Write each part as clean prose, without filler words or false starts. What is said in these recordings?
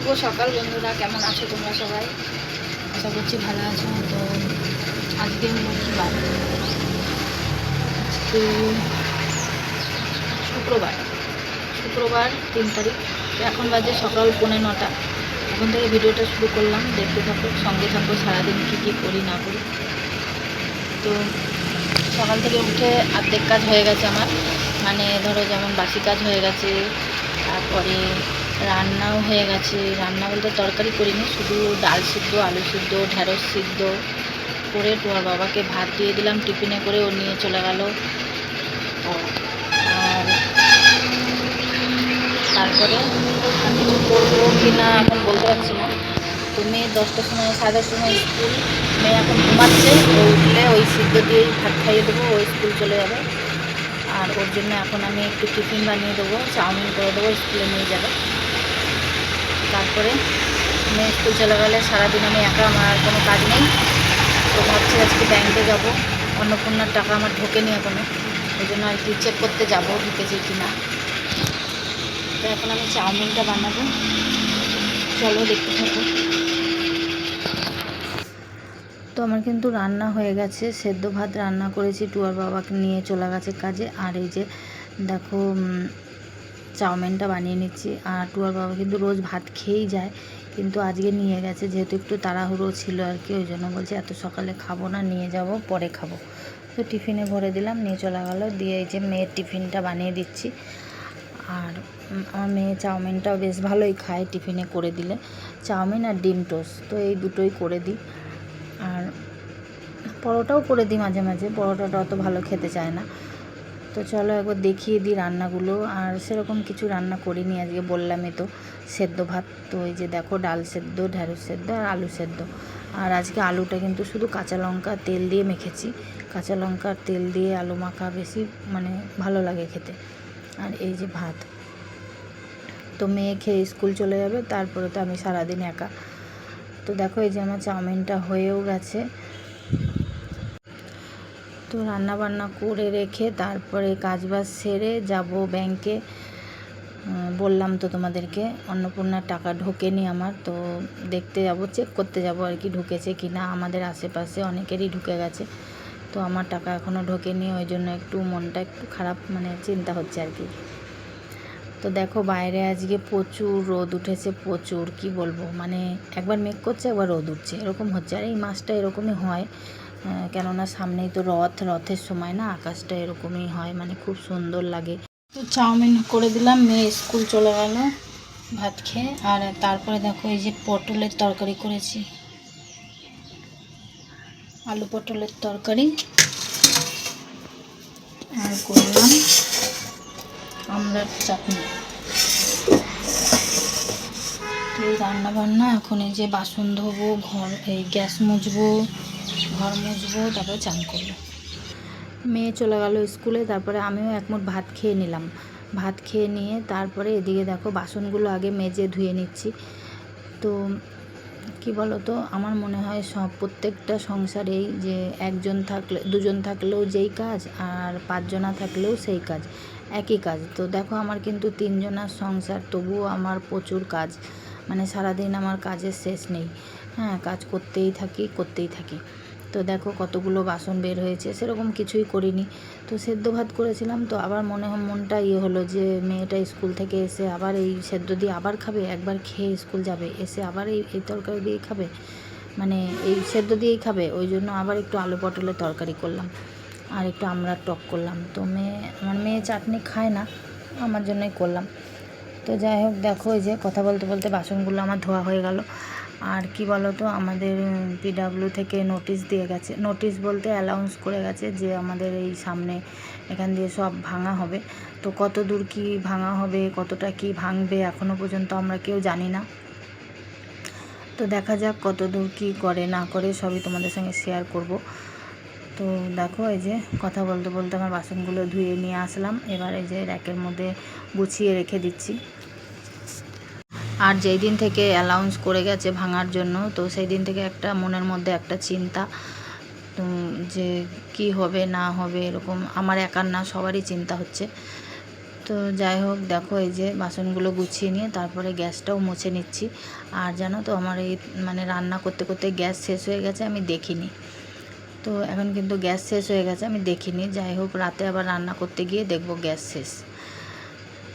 শুভ সকাল বন্ধুরা, কেমন আছো তোমরা সবাই? আশা করছি ভালো আছো। তো আজকে বার আজকে শুক্রবার 3 তারিখ। তো এখন বাজে সকাল 9:45। এখন থেকে ভিডিওটা শুরু করলাম, দেখতে থাকো, সঙ্গে থাকো। সারাদিন কী কী করি না করি। তো সকাল থেকে উঠে অর্ধেক কাজ হয়ে গেছে আমার, মানে ধরো যেমন বাসি কাজ হয়ে গেছে, তারপরে রান্নাও হয়ে গেছে। রান্না বলতে তরকারি করিনি, শুধু ডাল সিদ্ধ, আলু সিদ্ধ, ঢ্যাঁড়স সিদ্ধ করে তোমার বাবাকে ভাত দিয়ে দিলাম টিফিনে করে, ও নিয়ে চলে গেল। আর তারপরে কিছু করবো কি না এখন বলতে পারছি না। তো মেয়ে 10টার সময়, 10:30 সময় স্কুল। মেয়ে এখন ঘুমাচ্ছে, ও উঠলে ওই সিদ্ধ দিয়েই ভাত খাইয়ে দেবো, ও স্কুল চলে যাবে। আর ওর জন্য এখন আমি একটু টিফিন বানিয়ে দেবো, চাউমিন করে দেবো, স্কুলে নিয়ে যাবে। তারপরে মেয়ে স্কুল চলে গেলে সারাদিন আমি একা, আমার আর কোনো কাজ নেই। তো ভাবছি আজকে ব্যাংকে যাব, অন্নপূর্ণার টাকা আমার ঢোকেনি এখনও, ওই জন্য আর কি চেক করতে যাব ঢুকেছে কি না। তো এখন আমি চাউমিনটা বানাবো, চলো দেখতে থাকো। তো আমার কিন্তু রান্না হয়ে গেছে, সেদ্ধ ভাত রান্না করেছি, টুয়ার বাবাকে নিয়ে চলে গেছে কাজে। আর এই যে দেখো চাউমিনটা বানিয়ে নিচ্ছি। আর টুয়ার বাবা কিন্তু রোজ ভাত খেয়েই যায়, কিন্তু আজকে নিয়ে গেছে, যেহেতু একটু তাড়াহুড়ো ছিল আর কি, ওই জন্য বলছে এত সকালে খাবো না, নিয়ে যাব পরে খাবো। তো টিফিনে ভরে দিলাম, নিয়ে চলে গেল। দিয়ে এই যে মেয়ের টিফিনটা বানিয়ে দিচ্ছি। আর আমার মেয়ে চাউমিনটাও বেশ ভালোই খায় টিফিনে করে দিলে, চাউমিন আর ডিম টোস্ট, তো এই দুটোই করে দিই। আর পরোটাও করে দিই মাঝে মাঝে, পরোটাটা অত ভালো খেতে চায় না। তো চলো একবার দেখিয়ে দিই রান্নাগুলো। আর সেরকম কিছু রান্না করিনি আজকে, বললামই তো, সেদ্ধ ভাত। তো এই যে দেখো ডাল সেদ্ধ, ঢ্যাঁড়স সেদ্ধ আর আলু সেদ্ধ। আর আজকে আলুটা কিন্তু শুধু কাঁচা লঙ্কা তেল দিয়ে মেখেছি, কাঁচা লঙ্কা তেল দিয়ে আলু মাখা বেশি মানে ভালো লাগে খেতে। আর এই যে ভাত। তো মেয়ে খেয়ে স্কুল চলে যাবে, তারপরে তো আমি সারাদিন একা। তো দেখো এই যে আমার চাউমিনটা হয়েও গেছে। তো রান্না বান্না করে রেখে তারপরে কাজবাজ সেরে যাব ব্যাংকে। বললাম তো তোমাদেরকে অন্নপূর্ণার টাকা ঢোকেনি আমার, তো দেখতে যাব, চেক করতে যাব আর কি ঢুকেছে কি না। আমাদের আশেপাশে অনেকেরই ঢুকে গেছে, তো আমার টাকা এখনও ঢোকেনি, ওই জন্য একটু মনটা একটু খারাপ, মানে চিন্তা হচ্ছে আর কি। তো দেখো বাইরে আজকে প্রচুর রোদ উঠেছে, প্রচুর, কি বলবো, মানে একবার মেঘ করছে একবার রোদ উঠছে, এরকম হচ্ছে। আর এই মাসটা এরকমই হয়, কেননা সামনেই তো রথের সময় না, আকাশটা এরকমই হয়, মানে খুব সুন্দর লাগে। তো চাউমিন করে দিলাম, মেয়ে স্কুল চলে গেল ভাত খেয়ে। আর তারপরে দেখো এই যে পটলের তরকারি করেছি, আলু পটলের তরকারি। আর করলাম আমড়ার চাটনি। তো এই রান্নাবান্না, এখন এই যে বাসন ধোবো, এই গ্যাস মুছবো, ঘর মুছবো, তারপরে চান করবো। মেয়ে চলে গেল স্কুলে, তারপরে আমিও এক মুঠ ভাত খেয়ে নিলাম। ভাত খেয়ে নিয়ে তারপরে এদিকে দেখো বাসনগুলো আগে মেজে ধুয়ে নিচ্ছি। তো কি বলো তো, আমার মনে হয় প্রত্যেকটা সংসারেই যে একজন থাকলে, দুজন থাকলেও যেই কাজ, আর 5 জনা থাকলেও সেই কাজ, একই কাজ। তো দেখো আমার কিন্তু 3 জনার সংসার, তবুও আমার প্রচুর কাজ, মানে সারাদিন আমার কাজের শেষ নেই। হ্যাঁ, কাজ করতেই থাকি। তো দেখো কতগুলো বাসন বের হয়েছে, সেরকম কিছুই করিনি। তো সেদ্ধ ভাত করেছিলাম, তো আবার মনটা হলো যে মেয়েটা স্কুল থেকে এসে আবার এই সেদ্ধ দিয়ে আবার খাবে, একবার খেয়ে স্কুল যাবে, এসে আবার এই তরকারি দিয়ে খাবে, মানে এই সেদ্ধ দিয়েই খাবে। ওই জন্য আবার একটু আলু পটলের তরকারি করলাম, আর একটু আমড়ার টক করলাম। তো আমার মেয়ে চাটনি খায় না, আমার জন্যই করলাম। তো যাই হোক, দেখো এই যে কথা বলতে বলতে বাসনগুলো আমার ধোয়া হয়ে গেল। আর কি বলো তো, আমাদের পিডাব্লিউ থেকে নোটিশ দিয়ে গেছে, নোটিশ বলতে অ্যালাউন্স করে গেছে যে আমাদের এই সামনে এখান দিয়ে সব ভাঙা হবে। তো কত দূর কী ভাঙা হবে, কতটা কি ভাঙবে, এখনও পর্যন্ত আমরা কেউ জানি না। তো দেখা যাক কত দূর কী করে না করে, সবই তোমাদের সঙ্গে শেয়ার করব। তো দেখো এই যে কথা বলতে বলতে আমার বাসনগুলো ধুয়ে নিয়ে আসলাম, এবার এই যে র্যাকের মধ্যে গুছিয়ে রেখে দিচ্ছি। আর যেই দিন থেকে অ্যালাউন্স করে গেছে ভাঙার জন্য, তো সেই দিন থেকে একটা মনের মধ্যে একটা চিন্তা, তো যে কি হবে না হবে, এরকম আমার একার না, সবারই চিন্তা হচ্ছে। তো যাই হোক, দেখো এই যে বাসনগুলো গুছিয়ে নিয়ে তারপরে গ্যাসটাও মুছে নিচ্ছি। আর জানো তো আমার এই মানে রান্না করতে করতে গ্যাস শেষ হয়ে গেছে, আমি দেখিনি। তো এখন কিন্তু গ্যাস শেষ হয়ে গেছে, আমি দেখিনি। যাই হোক, রাতে আবার রান্না করতে গিয়ে দেখবো গ্যাস শেষ।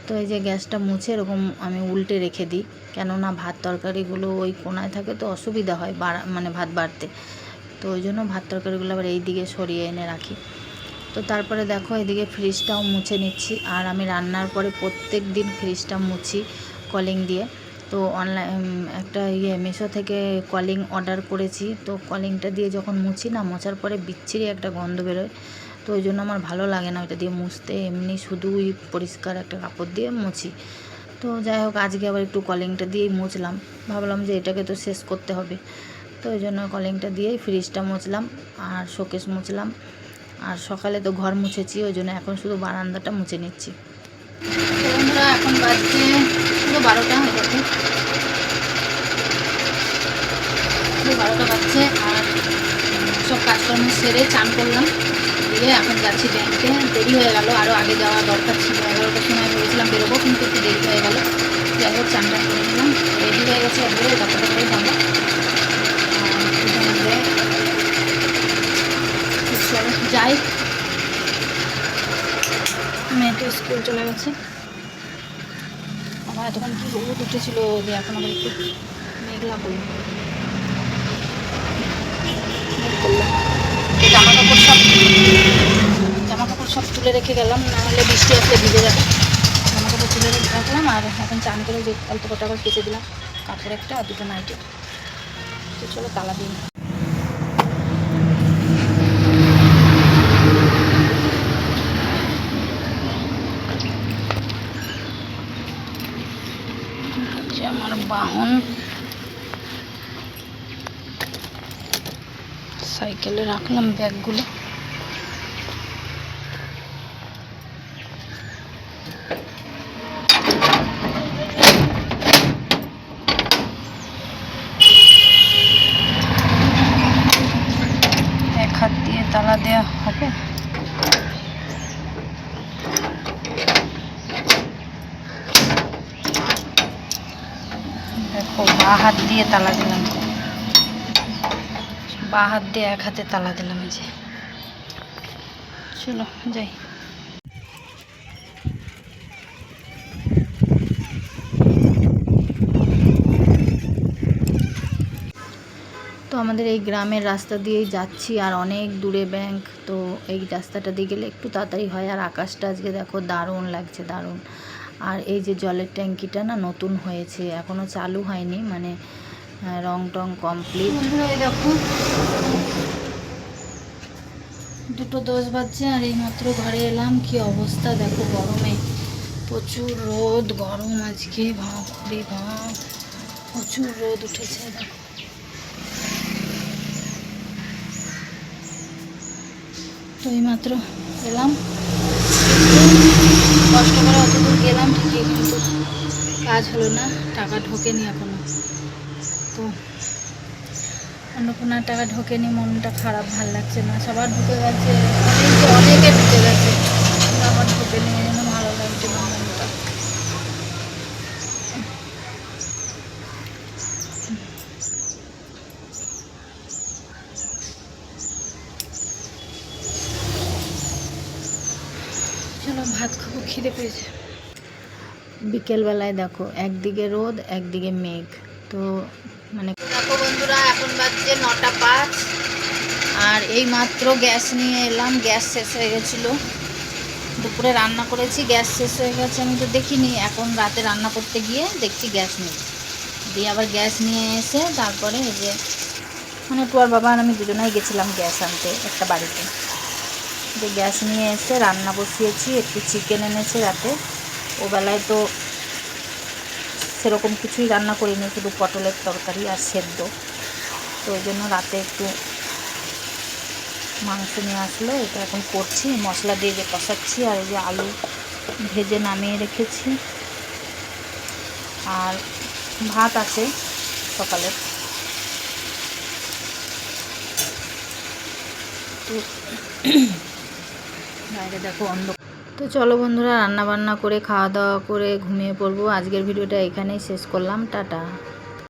তো এই যে গ্যাসটা মুছে এরকম আমি উল্টে রেখে দিই, কেননা ভাত তরকারিগুলো ওই কোনায় থাকে তো অসুবিধা হয় মানে ভাত বাড়তে। তো ওই জন্য ভাত তরকারিগুলো আবার এই দিকে সরিয়ে এনে রাখি। তো তারপরে দেখো এদিকে ফ্রিজটাও মুছে নিচ্ছি। আর আমি রান্নার পরে প্রত্যেক দিন ফ্রিজটা মুছি কলিং দিয়ে। তো অনলাইন একটা মিশো থেকে কলিং অর্ডার করেছি। তো কলিংটা দিয়ে যখন মুছি না, মোছার পরে বিচ্ছিরি একটা গন্ধ বেরোয়। তো ওই জন্য আমার ভালো লাগে না ওইটা দিয়ে মুছতে, এমনি শুধুই পরিষ্কার একটা কাপড় দিয়ে মুছি। তো যাই হোক, আজকে আবার একটু কলিংটা দিয়েই মুছলাম, ভাবলাম যে এটাকে তো শেষ করতে হবে। তো ওই জন্য কলিংটা দিয়েই ফ্রিজটা মুছলাম আর শোকেস মুছলাম। আর সকালে তো ঘর মুছেছি, ওই জন্য এখন শুধু বারান্দাটা মুছে নিচ্ছি। বন্ধুরা এখন বাজছে পুরো 12টা হয়ে গেছে, পুরো 12টা বাজছে। আর সব কাজকর্ম সেরে চান করলাম, দিয়ে এখন যাচ্ছি ব্যাংকে। দেরি হয়ে গেল, আরও আগে যাওয়া দরকার ছিল। 11টার সময় ভেবেছিলাম বেরোবো, কিন্তু একটু দেরি হয়ে গেল। যাই হোক, চান টান করে নিলাম, রেডি হয়ে গেছে একবারে, তারপরে করে যাবো। চলো যাই, মেয়ে তো স্কুল চলে গেছে। আমার এতক্ষণ কি রোদ উঠেছিল, যে এখন আবার একটু মেঘলা করলো। জামা কাপড় সব তুলে রেখে গেলাম, নাহলে বৃষ্টি আসলে ভিজে যাবে। জামা কাপড় তুলে রেখে রাখলাম, আর এখন চান করে যে অল্প কটা করে কেচে দিলাম, কাপড় একটা আর দুটো নাইটি। তো চলো তালা দিন। আমার বাহন, সাইকেলে রাখলাম ব্যাগগুলো। এক হাত দিয়ে তালা দেওয়া হবে। দেখো, বাঁ হাত দিয়ে তালা দিলাম, বাঁ হাত দিয়ে এক হাতে তালা দিলাম। এই যে চলো যাই। তো আমাদের এই গ্রামের রাস্তা দিয়েই যাচ্ছি, আর অনেক দূরে ব্যাংক। তো এই রাস্তাটা দিয়ে গেলে একটু তাড়াতাড়ি হয়। আর আকাশটা আজকে দেখো দারুণ লাগছে, দারুণ। আর এই যে জলের ট্যাঙ্কিটা না নতুন হয়েছে, এখনও চালু হয়নি, মানে রং টং কমপ্লিট। দেখো 2:10 বাজছে, আর এইমাত্র ঘরে এলাম। কি অবস্থা দেখো, গরমে প্রচুর রোদ, গরম আজকে, ভাব রে ভাব, প্রচুর রোদ উঠেছে। দেখো তো এইমাত্র এলাম, কষ্ট করে অত দূর গেলাম ঠিকই, কিন্তু কাজ হলো না, টাকা ঢোকেনি এখনো। তো অন্নপূর্ণার টাকা ঢোকেনি, মনটা খারাপ, ভাল লাগছে না। সবার ঢুকে গেছে, অনেকে ঢুকে গেছে, আমার ঢোকেনি, এই জন্য ভালো লাগছে না মনটা। চলো ভাত খাবো, খিদে পেয়েছে। বিকেলবেলায় দেখো একদিকে রোদ একদিকে মেঘ। তো মানে দেখো বন্ধুরা, এখন বাজছে 9:05, আর এই মাত্র গ্যাস নিয়ে এলাম। গ্যাস শেষ হয়ে গেছিলো, দুপুরে রান্না করেছি, গ্যাস শেষ হয়ে গেছে, আমি তো দেখিনি। এখন রাতে রান্না করতে গিয়ে দেখছি গ্যাস নেই, দিয়ে আবার গ্যাস নিয়ে এসে তারপরে এই যে মানে টুয়ার বাবা আর আমি দুজনেই গেছিলাম গ্যাস আনতে একটা বাড়িতে। যে গ্যাস নিয়ে এসে রান্না বসিয়েছি, একটু চিকেন এনেছে রাতে। ওবেলায় তো সেরকম কিছুই রান্না করিনি, শুধু পটলের তরকারি আর সেদ্ধ। তো ওই জন্য রাতে একটু মাংস নিয়ে আসলো, এটা এখন করছি, মশলা দিয়ে যে কষাচ্ছি। আর এই যে আলু ভেজে নামিয়ে রেখেছি, আর ভাত আছে সকালের। তো বাইরে দেখো তো চলো বন্ধুরা, রান্না বান্না করে খাওয়া দাওয়া করে ঘুমিয়ে পড়বো। আজকের ভিডিওটা এখানেই শেষ করলাম। টাটা।